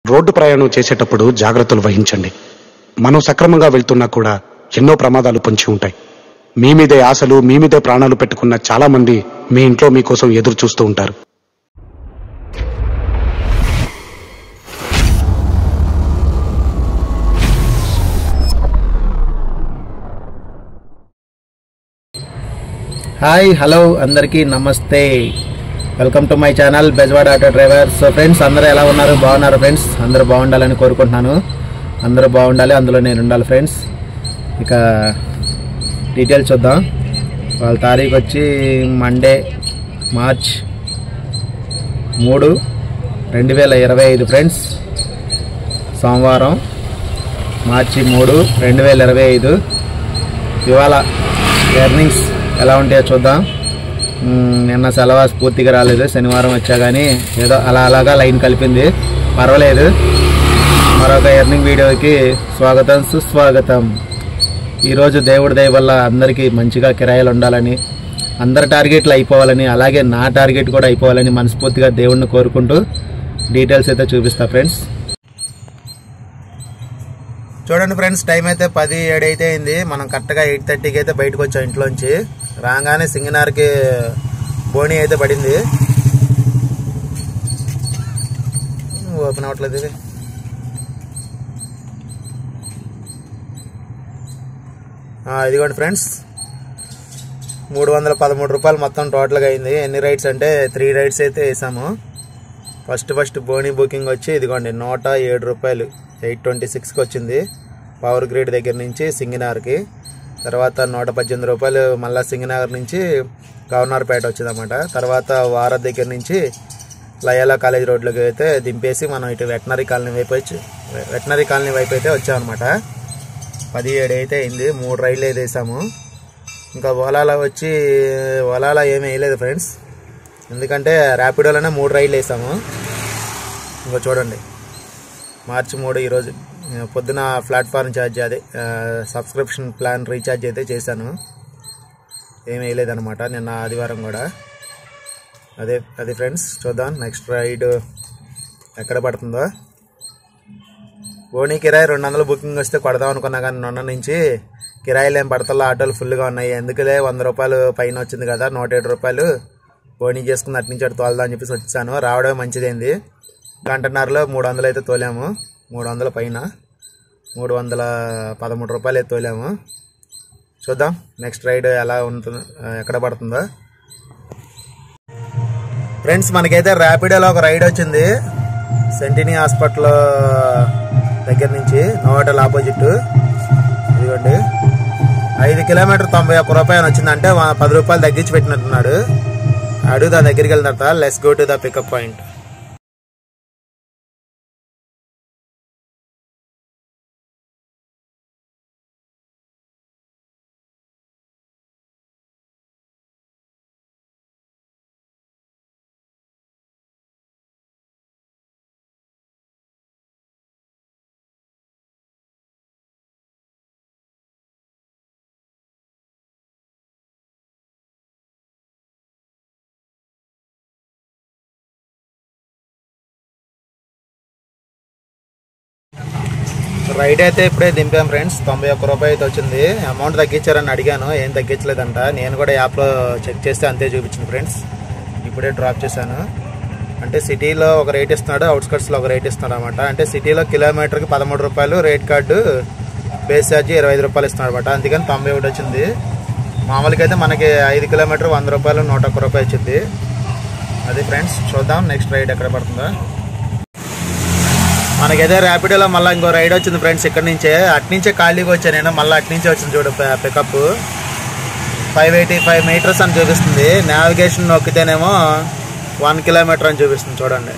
Road ప్రయాణం చేసేటప్పుడు జాగ్రత్తలు వహించండి. మనం సక్రమంగా వెళ్తున్నా కూడా ఎన్నో ప్రమాదాలు పొంచి ఉంటాయి. మీ మీదే ఆశలు, మీ మీదే ప్రాణాలు పెట్టుకున్న చాలా మంది మీ ఇంట్లో మీకోసం ఎదురు చూస్తూ ఉంటారు. హాయ్, హలో, అందరికీ నమస్తే. Welcome to my channel Bezawada auto driver. So friends, అందరూ ఎలా ఉన్నారు? బాగున్నారు ఫ్రెండ్స్? అందరూ బాగుండాలని కోరుకుంటున్నాను. అందరూ బాగుండాలి, అందులో నేను ఉండాలి ఫ్రెండ్స్. ఇక డీటెయిల్స్ చూద్దాం. వాళ్ళ తారీఖు వచ్చి మండే మార్చ్ 3, 2025 ఫ్రెండ్స్. సోమవారం మార్చి 3, 2025. ఇవాళ ఎర్నింగ్స్ ఎలా ఉంటాయో చూద్దాం. నిన్న సెలవు పూర్తిగా రాలేదు, శనివారం వచ్చా కానీ ఏదో అలాగా లైన్ కలిపింది, పర్వాలేదు. మరొక ఎర్నింగ్ వీడియోకి స్వాగతం, సుస్వాగతం. ఈరోజు దేవుడి దయ వల్ల అందరికీ మంచిగా కిరాయిలు ఉండాలని, అందరి టార్గెట్లు అయిపోవాలని, అలాగే నా టార్గెట్ కూడా అయిపోవాలని మనస్ఫూర్తిగా దేవుడిని కోరుకుంటూ డీటెయిల్స్ అయితే చూపిస్తా ఫ్రెండ్స్. చూడండి ఫ్రెండ్స్, టైం అయితే 10:07 అయితే అయింది. మనం కరెక్ట్గా 8:30కి అయితే బయటకు వచ్చాం ఇంట్లోంచి. రాగానే సింగనార్కి బోణి అయితే పడింది. ఓపెన్ అవ్వట్లేదు ఇది. ఇదిగోండి ఫ్రెండ్స్, 313 రూపాయలు మొత్తం టోటల్గా అయింది. ఎన్ని రైడ్స్ అంటే 3 రైడ్స్ అయితే వేసాము. ఫస్ట్ బోణి బుకింగ్ వచ్చి ఇదిగోండి 107 రూపాయలు 826కి వచ్చింది పవర్ గ్రేడ్ దగ్గర నుంచి సింగనార్కి. తర్వాత 118 రూపాయలు మళ్ళీ సింగనగర్ నుంచి గవర్నర్పేట వచ్చిందన్నమాట. తర్వాత వార దగ్గర నుంచి లయాలా కాలేజ్ రోడ్లోకి అయితే దింపేసి మనం ఇటు వెటనరీ కాలనీ వైపు అయితే వచ్చామన్నమాట. 17 అయితే అయింది. 3 రైళ్ళు అయితే వేసాము. ఇంకా ఓలాలో ఏమీ వేయలేదు ఫ్రెండ్స్, ఎందుకంటే ర్యాపిడోలోనే 3 రైళ్ళు వేసాము. ఇంకా చూడండి, మార్చి 3 ఈరోజు పొద్దున ప్లాట్ఫామ్ ఛార్జ్, అదే సబ్స్క్రిప్షన్ ప్లాన్ రీఛార్జ్ అయితే చేశాను. ఏమి వేయలేదన్నమాట నిన్న ఆదివారం కూడా. అదే ఫ్రెండ్స్, చూద్దాం నెక్స్ట్ రైడ్ ఎక్కడ పడుతుందో. బోనీ కిరాయి 200 బుకింగ్ వస్తే కొడదాం అనుకున్నా కానీ నిన్న నుంచి కిరాయిలు ఏం పడతల్లో, ఆటోలు ఫుల్గా ఉన్నాయి. ఎందుకులే 100 రూపాయలు పైన వచ్చింది కదా, 107 రూపాయలు బోనీ చేసుకుని అటు నుంచి అటు తోలుదా అని చెప్పేసి వచ్చాను. రావడమే మంచిదైంది. గంటన్నరలో 300 అయితే తోలాము. 300 పైన 313 రూపాయలు అయితే తోలాము. చూద్దాం నెక్స్ట్ రైడ్ ఎలా ఉంటుందో, ఎక్కడ పడుతుందో. ఫ్రెండ్స్, మనకైతే ర్యాపిడోలో ఒక రైడ్ వచ్చింది. సెంటినీ హాస్పిటల్ దగ్గర నుంచి నోవోటల్ ఆపోజిట్. ఇదిగోండి, 5 కిలోమీటర్ 91 రూపాయలు వచ్చింది. అంటే 10 రూపాయలు తగ్గించి పెట్టినట్టున్నాడు. అడుగు దాని దగ్గరికి వెళ్ళిన తర్వాత let's go to the pickup point. Ride అయితే ఇప్పుడే దింపాం ఫ్రెండ్స్. 91 రూపాయలు అయితే వచ్చింది. అమౌంట్ తగ్గించారని అడిగాను, ఏం తగ్గించలేదంట. నేను కూడా యాప్లో చెక్ చేస్తే అంతే చూపించింది ఫ్రెండ్స్. ఇప్పుడే డ్రాప్ చేశాను. అంటే సిటీలో ఒక రేట్ ఇస్తున్నాడు, అవుట్స్కట్స్లో ఒక రేట్ ఇస్తున్నాడు అనమాట. అంటే సిటీలో కిలోమీటర్కి 13 రూపాయలు, రేట్ కార్డు బేస్ ఛార్జ్ 25 రూపాయలు ఇస్తున్నాడు అనమాట. అందుకని 91 వచ్చింది. మామూలుగా అయితే మనకి 5 కిలోమీటర్ 100 రూపాయలు, 101 రూపాయలు వచ్చింది. అది ఫ్రెండ్స్, చూద్దాం నెక్స్ట్ రైడ్ ఎక్కడ పడుతుందో. మనకైతే ర్యాపిడోలో మళ్ళీ ఇంకో రైడ్ వచ్చింది ఫ్రెండ్స్. ఇక్కడ నుంచే అట్నుంచే ఖాళీగా వచ్చాను నేను. మళ్ళీ అట్నుంచే వచ్చింది చూడు పికప్. 585 మీటర్స్ అని చూపిస్తుంది. నావిగేషన్ నొక్కితేనేమో 1 కిలోమీటర్ అని చూపిస్తుంది. చూడండి,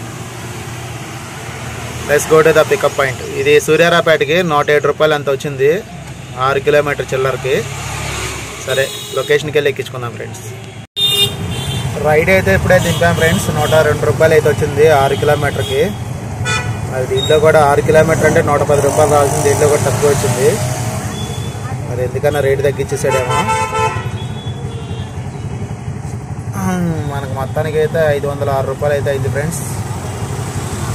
let's go to the pickup point. ఇది సూర్యారాపేటకి 107 రూపాయలు అంత వచ్చింది, 6 కిలోమీటర్ చిల్లరకి. సరే, లొకేషన్కి వెళ్ళి ఎక్కించుకుందాం ఫ్రెండ్స్. రైడ్ అయితే ఇప్పుడే దింపాం ఫ్రెండ్స్. 102 రూపాయలు అయితే వచ్చింది 6 కిలోమీటర్కి. అది దీంట్లో కూడా 6 కిలోమీటర్ అంటే 110 రూపాయలు రావాల్సింది, దీంట్లో కూడా తక్కువ వచ్చింది. మరి ఎందుకన్నా రేటు తగ్గించేసాడేమో. మనకు మొత్తానికి అయితే 506 రూపాయలు అయితే అయింది ఫ్రెండ్స్.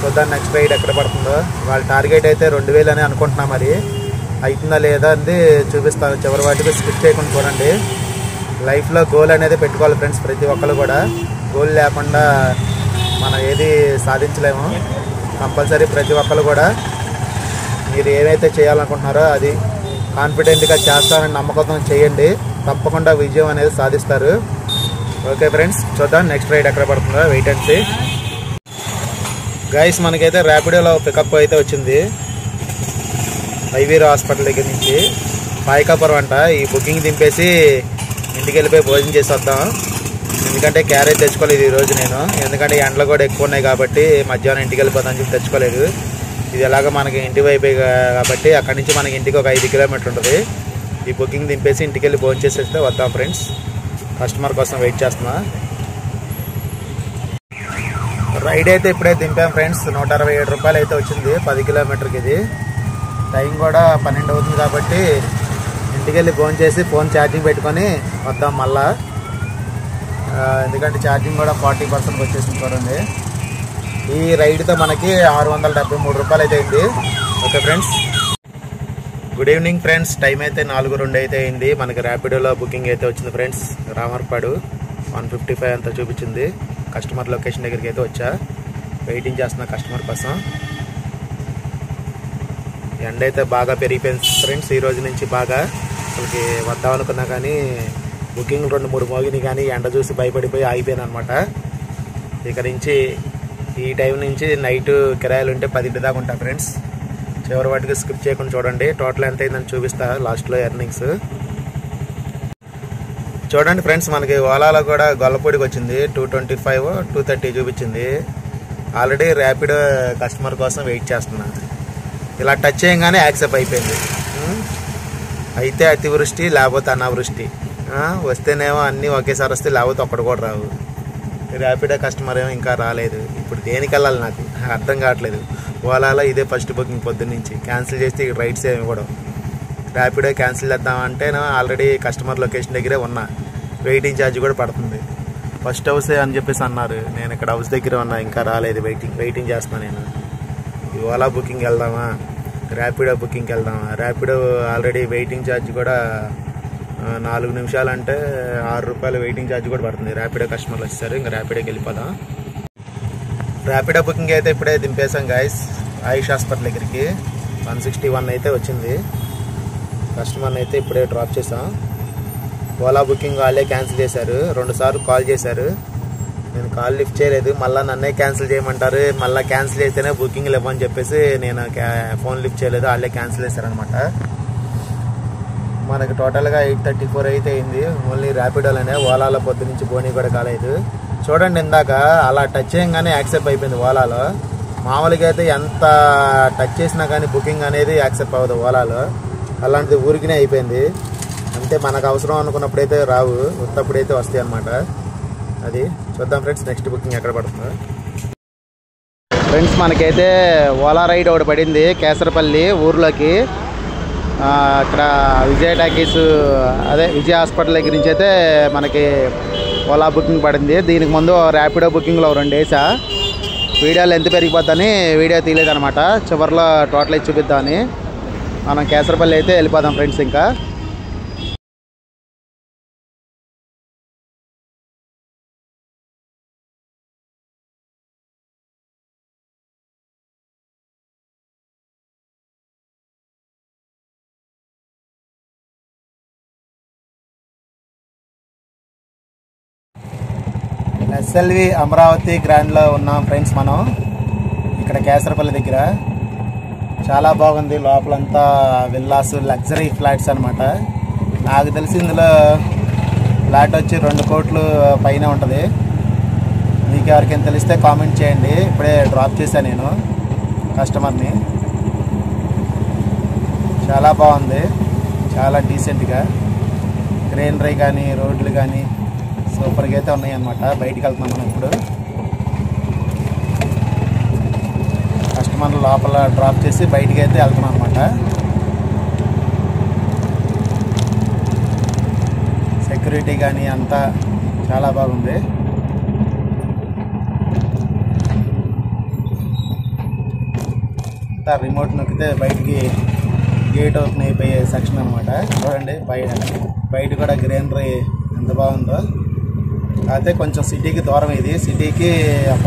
చూద్దాం నెక్స్ట్ రైడ్ ఎక్కడ పడుతుందో. వాళ్ళ టార్గెట్ అయితే 2000 అని అనుకుంటున్నా, మరి అవుతుందా లేదా అని చూపిస్తాను. చివరి వాటికి స్కిప్ చేయకుండా చూడండి. లైఫ్లో గోల్ అనేది పెట్టుకోవాలి ఫ్రెండ్స్. ప్రతి ఒక్కరు కూడా గోల్ లేకుండా మనం ఏది సాధించలేము. కంపల్సరీ ప్రతి ఒక్కరు కూడా మీరు ఏమైతే చేయాలనుకుంటున్నారో అది కాన్ఫిడెంట్గా చేస్తారని నమ్మకంతో చేయండి. తప్పకుండా విజయం అనేది సాధిస్తారు. ఓకే ఫ్రెండ్స్, చూద్దాం నెక్స్ట్ రైడ్ ఎక్కడ పడుతుందో. Wait and see. గైస్, మనకైతే ర్యాపిడోలో పికప్ అయితే వచ్చింది ఐవీరో హాస్పిటల్ దగ్గర నుంచి. పాయకాపురం అంట. ఈ బుకింగ్ దింపేసి ఇంటికి వెళ్ళిపోయి భోజనం చేసి వద్దాం. ఎందుకంటే క్యారేజ్ తెచ్చుకోలేదు ఈరోజు నేను. ఎందుకంటే ఎండలు కూడా ఎక్కువ ఉన్నాయి కాబట్టి మధ్యాహ్నం ఇంటికి వెళ్ళిపోతాను చెప్పి తెచ్చుకోలేదు. ఇది ఎలాగ మనకి ఇంటి వైపు కాబట్టి అక్కడి నుంచి మనకి ఇంటికి ఒక 5 కిలోమీటర్ ఉంటుంది. ఈ బుకింగ్ దింపేసి ఇంటికి వెళ్ళి భోజనం చేసేస్తే వద్దాం ఫ్రెండ్స్. కస్టమర్ కోసం వెయిట్ చేస్తున్నా. రైడ్ అయితే ఇప్పుడే దింపాం ఫ్రెండ్స్. 167 రూపాయలు అయితే వచ్చింది 10 కిలోమీటర్కి. ఇది టైం కూడా 12 అవుతుంది కాబట్టి ఇంటికి వెళ్ళి ఫోన్ చేసి ఫోన్ ఛార్జింగ్ పెట్టుకొని వద్దాం మళ్ళా. ఎందుకంటే ఛార్జింగ్ కూడా 40% వచ్చేసింది చూడండి. ఈ రైడ్తో మనకి 673 రూపాయలు అయితే అయింది. Okay friends, good evening friends. Time అయితే 4:02 అయితే అయింది. మనకి ర్యాపిడోలో బుకింగ్ అయితే వచ్చింది ఫ్రెండ్స్. రామర్పాడు 155 అంతా చూపించింది. కస్టమర్ లొకేషన్ దగ్గరికి అయితే వచ్చా. వెయిటింగ్ చేస్తున్నా కస్టమర్ కోసం. ఎండ అయితే బాగా పెరిగిపోయింది ఫ్రెండ్స్ ఈ రోజు నుంచి. బాగా అసలుకి వద్దాం అనుకున్నా కానీ బుకింగ్ 2-3 మోగినాయి కానీ ఎండ చూసి భయపడిపోయి ఆగిపోయాను అనమాట. ఇక నుంచి ఈ టైం నుంచి నైట్ కిరాయిలు ఉంటే 10 దాకా ఉంటాయి ఫ్రెండ్స్. చివరి వాటికి స్కిప్ చేయకుండా చూడండి. టోటల్ ఎంత అయిందని చూపిస్తా లాస్ట్లో ఎర్నింగ్స్. చూడండి ఫ్రెండ్స్, మనకి ఓలాలో కూడా గొల్లపూడికి వచ్చింది 225, 230 చూపించింది. ఆల్రెడీ ర్యాపిడో కస్టమర్ కోసం వెయిట్ చేస్తున్నా. ఇలా టచ్ చేయగానే యాక్సెప్ట్ అయిపోయింది. అయితే అతివృష్టి లేకపోతే అనావృష్టి. వస్తేనేమో అన్నీ ఒకేసారి వస్తే లేకపోతే ఒక్కడు కూడా రావు. ర్యాపిడో కస్టమర్ ఏమో ఇంకా రాలేదు. ఇప్పుడు దేనికి వెళ్ళాలి నాకు అర్థం కావట్లేదు. ఓలాలో ఇదే ఫస్ట్ బుకింగ్ పొద్దున్న నుంచి. క్యాన్సిల్ చేస్తే రైడ్స్ ఏమి ఇవ్వడం. ర్యాపిడో క్యాన్సిల్ చేద్దామంటే ఆల్రెడీ కస్టమర్ లొకేషన్ దగ్గరే ఉన్నా. వెయిటింగ్ ఛార్జ్ కూడా పడుతుంది. ఫస్ట్ హౌసే అని చెప్పేసి అన్నారు. నేను ఇక్కడ హౌస్ దగ్గర ఉన్నా, ఇంకా రాలేదు. వెయిటింగ్ చేస్తున్నా నేను. ఈ ఓలా బుకింగ్ వెళ్దామా, ర్యాపిడో బుకింగ్కి వెళ్దామా? ర్యాపిడో ఆల్రెడీ వెయిటింగ్ ఛార్జ్ కూడా 4 నిమిషాలు అంటే 6 రూపాయలు వెయిటింగ్ ఛార్జ్ కూడా పడుతుంది. ర్యాపిడో కస్టమర్లు వచ్చేసారు. ఇంకా ర్యాపిడోకి వెళ్ళిపోదాం. ర్యాపిడో బుకింగ్ అయితే ఇప్పుడే దింపేసాం గైస్. ఆయుష్ హాస్పిటల్ దగ్గరికి 161 అయితే వచ్చింది. కస్టమర్ని అయితే ఇప్పుడే డ్రాప్ చేసాం. ఓలా బుకింగ్ వాళ్ళే క్యాన్సిల్ చేశారు. 2 సార్లు కాల్ చేశారు. నేను కాల్ లిఫ్ట్ చేయలేదు. మళ్ళీ నన్నే క్యాన్సిల్ చేయమంటారు. మళ్ళీ క్యాన్సిల్ చేస్తేనే బుకింగ్ ఇవ్వని చెప్పేసి నేను ఫోన్ లిఫ్ట్ చేయలేదు. వాళ్ళే క్యాన్సిల్ చేశారనమాట. మనకి టోటల్గా 834 అయితే అయింది. ఓన్లీ ర్యాపిడోలోనే. ఓలాలో పొద్దు నుంచి బోనీ కూడా కాలేదు. చూడండి, ఇందాక అలా టచ్ చేయగానే యాక్సెప్ట్ అయిపోయింది ఓలాలో. మామూలుగా అయితే ఎంత టచ్ చేసినా కానీ బుకింగ్ అనేది యాక్సెప్ట్ అవ్వదు ఓలాలో. అలాంటిది ఊరికినే అయిపోయింది. అంటే మనకు అవసరం అనుకున్నప్పుడైతే రావు, ఉత్తప్పుడైతే వస్తాయి అన్నమాట. అది చూద్దాం ఫ్రెండ్స్ నెక్స్ట్ బుకింగ్ ఎక్కడ పడుతుందో. ఫ్రెండ్స్, మనకైతే ఓలా రైడ్ ఒకటి పడింది కేసరపల్లి ఊర్లోకి. అక్కడ విజయ టాకీస్ అదే విజయ హాస్పిటల్ దగ్గర నుంచి అయితే మనకి ఓలా బుకింగ్ పడింది. దీనికి ముందు ర్యాపిడో బుకింగ్లో 2 వేసా. వీడియోలు ఎంత పెరిగిపోద్దని వీడియో తీయలేదు అనమాట. చివరిలో టోటల్ ఇచ్చి చూపిద్దామని మనం కేసరపల్లి అయితే వెళ్ళిపోదాం ఫ్రెండ్స్. ఇంకా ఎస్ఎల్వి అమరావతి గ్రాండ్లో ఉన్నాం ఫ్రెండ్స్. మనం ఇక్కడ కేసరపల్లి దగ్గర చాలా బాగుంది. లోపలంతా విల్లాస్, లగ్జరీ ఫ్లాట్స్ అనమాట. నాకు తెలిసి ఇందులో ఫ్లాట్ వచ్చి 2 కోట్లు పైన ఉంటుంది. మీకు ఎవరికైనా తెలిస్తే కామెంట్ చేయండి. ఇప్పుడే డ్రాప్ చేశాను నేను కస్టమర్ని. చాలా బాగుంది, చాలా డీసెంట్గా. గ్రీనరీ కానీ రోడ్లు కానీ సూపర్గా అయితే ఉన్నాయి అన్నమాట. బయటికి వెళ్తున్నాం మనం ఇప్పుడు. కస్టమర్లు లోపల డ్రాప్ చేసి బయటికి అయితే వెళ్తున్నాం అనమాట. సెక్యూరిటీ కానీ అంతా చాలా బాగుంది. అంతా రిమోట్ నొక్కితే బయటికి గేట్ ఓపెన్ అయిపోయే సెక్షన్ అనమాట. చూడండి బయట కూడా గ్రీనరీ ఎంత బాగుందో. అయితే కొంచెం సిటీకి దూరం, ఇది సిటీకి ఒక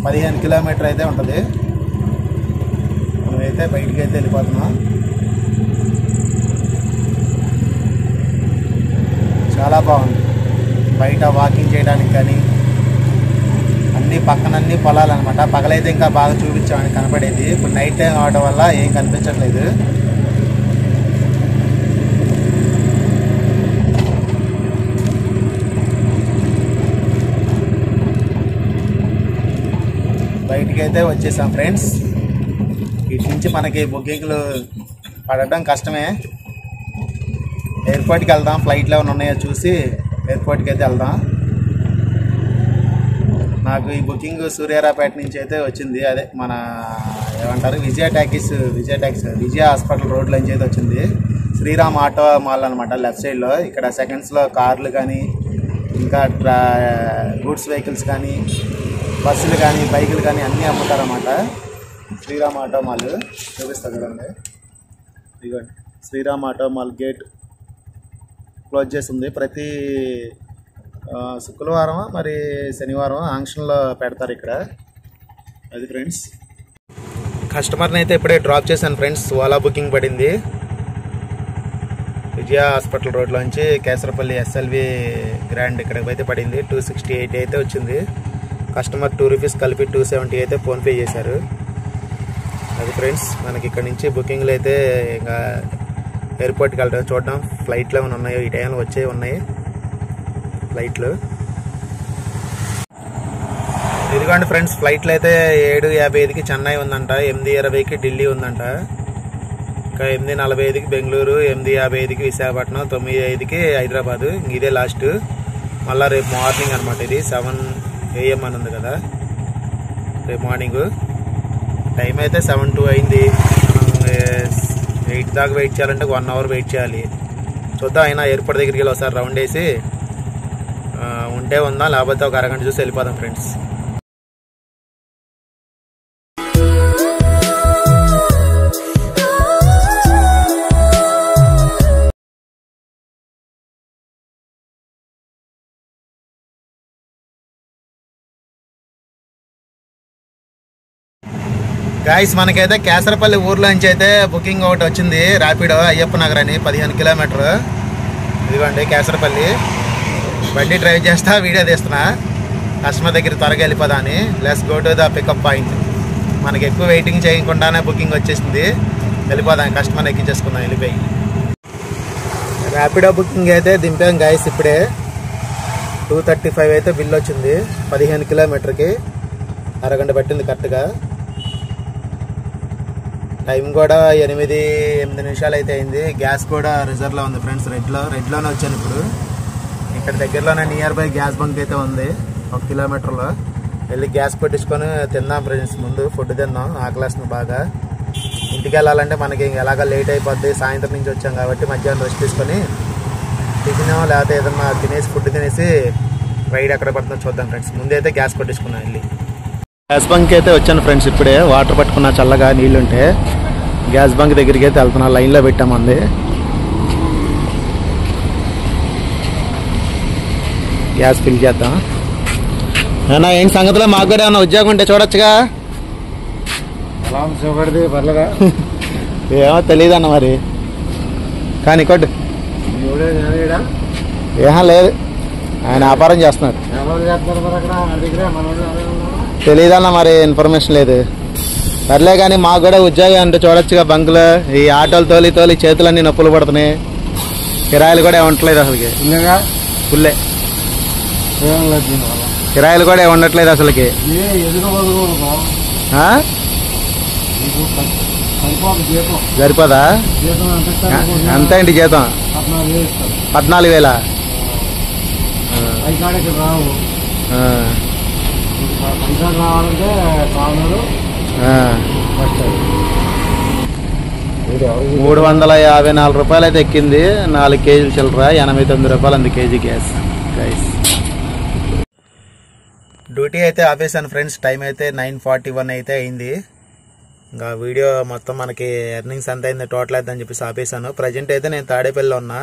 15 కిలోమీటర్ అయితే ఉంటుంది. మనమైతే బయటికి అయితే వెళ్ళిపోతున్నాం. చాలా బాగుంది బయట వాకింగ్ చేయడానికి కానీ. అన్ని పక్కనన్నీ పొలాలన్నమాట. పగలైతే ఇంకా బాగా చూపించామని కనపడేది. ఇప్పుడు నైట్ టైం అవడం వల్ల ఏం కనిపించట్లేదు. బయటికి అయితే వచ్చేసాం ఫ్రెండ్స్. ఇటు నుంచి మనకి బుకింగ్లు పడటం కష్టమే. ఎయిర్పోర్ట్కి వెళ్దాం, ఫ్లైట్లు ఏమైనా ఉన్నాయో చూసి ఎయిర్పోర్ట్కి అయితే వెళ్దాం. నాకు ఈ బుకింగ్ సూర్యారాపేట నుంచి అయితే వచ్చింది. అదే మన ఏమంటారు విజయ హాస్పిటల్ రోడ్లో నుంచి అయితే వచ్చింది. శ్రీరామ్ ఆటో మాల్ అనమాట లెఫ్ట్ సైడ్లో. ఇక్కడ సెకండ్స్లో కార్లు కానీ, ఇంకా గూడ్స్ వెహికల్స్ కానీ, బస్సులు కానీ, బైకులు కానీ అన్నీ అమ్ముతారన్నమాట. శ్రీరామ్ ఆటో మాల్ చూపిస్తా చూడండి. ఇదిగోండి Sriram auto mall gate close చేసి ఉంది. ప్రతి శుక్రవారం మరి శనివారం ఆంక్షన్లో పెడతారు ఇక్కడ. అది ఫ్రెండ్స్, కస్టమర్ని అయితే ఇప్పుడే డ్రాప్ చేశాను ఫ్రెండ్స్. ఓలా బుకింగ్ పడింది. విజయ హాస్పిటల్ రోడ్లోంచి కేసరపల్లి ఎస్ఎల్వి గ్రాండ్ ఇక్కడికి అయితే పడింది. 268 అయితే వచ్చింది. కస్టమర్ 2 రూపీస్ కలిపి 270 అయితే ఫోన్పే చేశారు. అది ఫ్రెండ్స్, మనకి ఇక్కడ నుంచి బుకింగ్లు అయితే ఇంకా ఎయిర్పోర్ట్కి వెళ్ళడం చూడడం. ఫ్లైట్లు ఏమైనా ఉన్నాయో, ఈ టైంలో వచ్చే ఉన్నాయి ఫ్లైట్లు. ఇదిగోండి ఫ్రెండ్స్, ఫ్లైట్లు అయితే 7:55కి చెన్నై ఉందంట, 8:20కి ఢిల్లీ ఉందంట, ఇంకా 8:45కి బెంగళూరు, 8:55కి విశాఖపట్నం, 9:05కి హైదరాబాదు. ఇదే లాస్ట్. మళ్ళీ రేపు మార్నింగ్ అనమాట. ఇది 7 AM అని ఉంది కదా, రేపు మార్నింగ్. టైం అయితే 7:02 అయింది. మనం 8 దాకా వెయిట్ చేయాలంటే 1 అవర్ వెయిట్ చేయాలి. చూద్దాం. అయినా ఎయిర్పోర్ట్ దగ్గరికి వెళ్ళి ఒకసారి రౌండ్ వేసి ఉంటే ఉందాం, లేకపోతే ఒక అరగంట చూసి వెళ్ళిపోదాం ఫ్రెండ్స్. గాయస్, మనకైతే కేసరపల్లి ఊర్లో నుంచి అయితే బుకింగ్ ఒకటి వచ్చింది. ర్యాపిడో అయ్యప్ప నగర్ అని 15 కిలోమీటర్. ఇదిగోండి కేసరపల్లి. బండి డ్రైవ్ చేస్తా వీడియో తీస్తున్నా. కస్టమర్ దగ్గర త్వరగా వెళ్ళిపోదా అని. Let's go to the pickup point. మనకి ఎక్కువ వెయిటింగ్ చేయకుండానే బుకింగ్ వచ్చేసింది. వెళ్ళిపోదాం, కస్టమర్ ఎక్కించేసుకుందాం వెళ్ళిపోయి. ర్యాపిడో బుకింగ్ అయితే దింపాం గాయస్. ఇప్పుడే 235 అయితే బిల్ వచ్చింది. 15 కిలోమీటర్కి అరగంట పట్టింది కరెక్ట్గా. టైం కూడా 8 నిమిషాలు అయితే అయింది. గ్యాస్ కూడా రిజర్వ్లో ఉంది ఫ్రెండ్స్. రెడ్లోనే వచ్చాను ఇప్పుడు. ఇక్కడ దగ్గరలోనే నియర్ బై గ్యాస్ బంక్ అయితే ఉంది 1 కిలోమీటర్లో. వెళ్ళి గ్యాస్ పెట్టించుకొని తిందాం ఫ్రెండ్స్. ముందు ఫుడ్ తిందాం, ఆకలేస్తుంది బాగా. ఇంటికి వెళ్ళాలంటే మనకి ఎలాగ లేట్ అయిపోద్ది. సాయంత్రం నుంచి వచ్చాం కాబట్టి మధ్యాహ్నం రెస్ట్ తీసుకొని టిఫిన్ లేకపోతే ఏదన్నా తినేసి ఫుడ్ తినేసి రైడ్ ఎక్కడ పడుతుందో చూద్దాం ఫ్రెండ్స్. ముందైతే గ్యాస్ కొట్టించుకున్నాం వెళ్ళి. గ్యాస్ బంక్ అయితే వచ్చాను ఫ్రెండ్స్. ఇప్పుడే వాటర్ పట్టుకున్నా, చల్లగా నీళ్ళుంటే. గ్యాస్ బంక్ దగ్గరికి అయితే వెళ్తున్నా. లైన్లో పెట్టామంది. గ్యాస్ ఫిల్ చేద్దాం. ఏమన్నా ఏంటి సంగతిలో? మాకు కూడా ఏమన్నా ఉద్యోగం ఉంటే చూడొచ్చుగా. ఏమో తెలియదు అన్న మరి. కానీ కొట్టు. ఏమో లేదు, ఆయన వ్యాపారం చేస్తున్నాడు. తెలియదన్న మరి, ఇన్ఫర్మేషన్ లేదు. సర్లే కానీ మాకు కూడా ఉద్యోగం అంటే చూడొచ్చుగా బంకులో. ఈ ఆటోలు తోలి చేతులన్నీ నొప్పులు పడుతున్నాయి. కిరాయిలు కూడా ఏమంటలేదు అసలుకి. ఫుల్లే కిరాయిలు కూడా ఉండట్లేదు అసలుకి. సరిపోదా? ఎంత ఏంటి జీతం? 14,000. ₹354 అయితే ఎక్కింది. 4 కేజీలు చిల్లర, ₹89 అంది కేజీ గ్యాస్. డ్యూటీ అయితే ఆపేసాను ఫ్రెండ్స్. టైం అయితే 9:41 అయితే అయింది. ఇంకా వీడియో మొత్తం మనకి ఎర్నింగ్స్ ఎంత అయింది టోటల్ అయితే అని చెప్పేసి ఆపేసాను. ప్రజెంట్ అయితే నేను తాడేపల్లిలో ఉన్నా.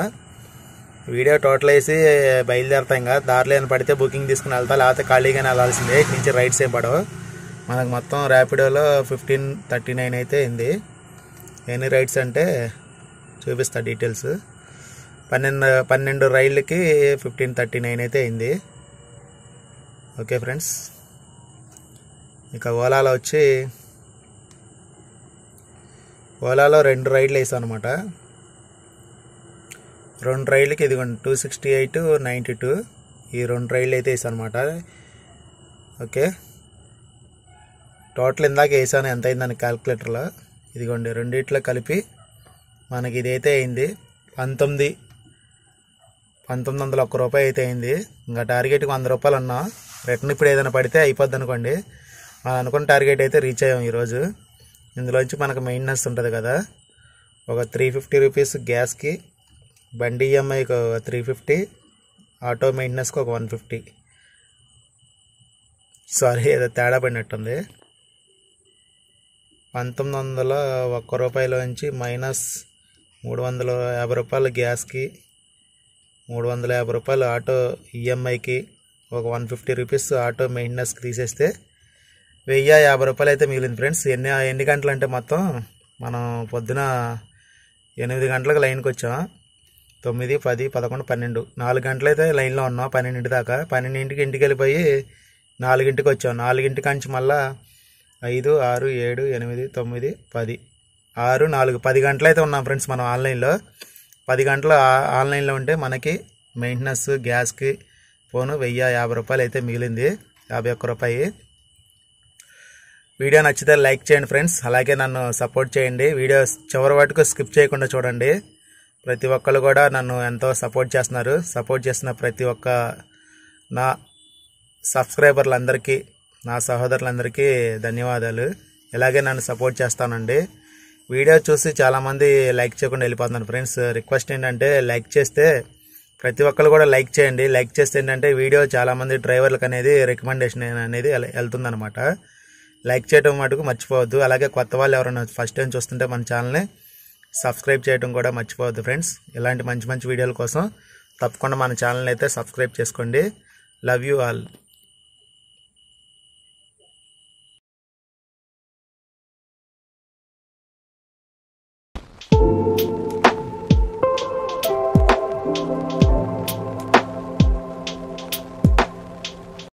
వీడియో టోటల్ వేసి బయలుదేరుతాం. ఇంకా దారిలో ఏమైనా పడితే బుకింగ్ తీసుకుని వెళ్తా, లేకపోతే ఖాళీగానే వెళ్ళాల్సిందే. ఇటు నుంచి రైడ్స్ ఏం పడవు మనకు. మొత్తం ర్యాపిడోలో 1539 అయితే అయింది. ఎన్ని రైడ్స్ అంటే చూపిస్తా డీటెయిల్స్. 12 రైళ్ళకి 1539 అయితే అయింది. ఓకే ఫ్రెండ్స్, ఇక ఓలాలో వచ్చి ఓలాలో 2 రైడ్లు వేసాను అనమాట. 2 రైళ్ళకి ఇదిగోండి 268, 92 ఈ 2 రైళ్ళు అయితే వేసాను అనమాట. ఓకే, టోటల్ ఇందాక వేసాను ఎంత అయిందని క్యాల్కులేటర్లో. ఇదిగోండి రెండిట్లో కలిపి మనకి ఇదైతే అయింది 1901 రూపాయి అయితే అయింది. ఇంకా టార్గెట్కి 100 రూపాయలు అన్నా. రిటర్న్ ఇప్పుడు ఏదైనా పడితే అయిపోద్ది అనుకోండి. మనం అనుకున్న టార్గెట్ అయితే రీచ్ అయ్యాం ఈరోజు. ఇందులోంచి మనకు మెయింటెనెన్స్ ఉంటుంది కదా, ఒక 350 రూపీస్ గ్యాస్కి, బండి ఈఎంఐకి 350, ఆటో మెయింటెనెన్స్కి ఒక 150. సారీ, ఏదో తేడా పడినట్టుంది. 1901 రూపాయలోంచి మైనస్ 350 రూపాయలు గ్యాస్కి, 350 రూపాయలు ఆటో ఈఎంఐకి, ఒక 150 రూపీస్ ఆటో మెయింటెనెన్స్కి తీసేస్తే 1050 రూపాయలు అయితే మిగిలింది ఫ్రెండ్స్. ఎన్ని గంటలు అంటే మొత్తం మనం పొద్దున 8 గంటలకు లైన్కి వచ్చాం. 9, 10, 11, 12 4 గంటలు అయితే లైన్లో ఉన్నాం. 12 దాకా. 12కి ఇంటికి వెళ్ళిపోయి 4కి వచ్చాం. 4 నుంచి మళ్ళా 5, 6, 7, 8, 9, 10, 6, 4, 10 గంటలు అయితే ఉన్నాం ఫ్రెండ్స్ మనం ఆన్లైన్లో. 10 గంటలు ఆన్లైన్లో ఉంటే మనకి మెయింటెనెన్స్ గ్యాస్కి పోను 1050 రూపాయలు అయితే మిగిలింది. 51 రూపాయి. వీడియో నచ్చితే లైక్ చేయండి ఫ్రెండ్స్, అలాగే నన్ను సపోర్ట్ చేయండి. వీడియో చివరి వరకు స్కిప్ చేయకుండా చూడండి. ప్రతి ఒక్కరు కూడా నన్ను ఎంతో సపోర్ట్ చేస్తున్నారు. సపోర్ట్ చేస్తున్న ప్రతి ఒక్క నా సబ్స్క్రైబర్లందరికీ, నా సహోదరులందరికీ ధన్యవాదాలు. ఇలాగే నన్ను సపోర్ట్ చేస్తానండి. వీడియో చూసి చాలామంది లైక్ చేయకుండా వెళ్ళిపోతున్నారు ఫ్రెండ్స్. రిక్వెస్ట్ ఏంటంటే లైక్ చేస్తే ప్రతి ఒక్కరు కూడా లైక్ చేయండి. లైక్ చేస్తే ఏంటంటే వీడియో చాలామంది డ్రైవర్లకు అనేది రికమెండేషన్ అనేది వెళ్తుందనమాట. లైక్ చేయడం మటుకు మర్చిపోవద్దు. అలాగే కొత్త వాళ్ళు ఎవరైనా ఫస్ట్ టైం చూస్తుంటే మన ఛానల్ని సబ్స్క్రైబ్ చేయడం కూడా మర్చిపోవద్దు ఫ్రెండ్స్. ఇలాంటి మంచి మంచి వీడియోల కోసం తప్పకుండా మన ఛానల్ని అయితే సబ్స్క్రైబ్ చేసుకోండి. Love you all.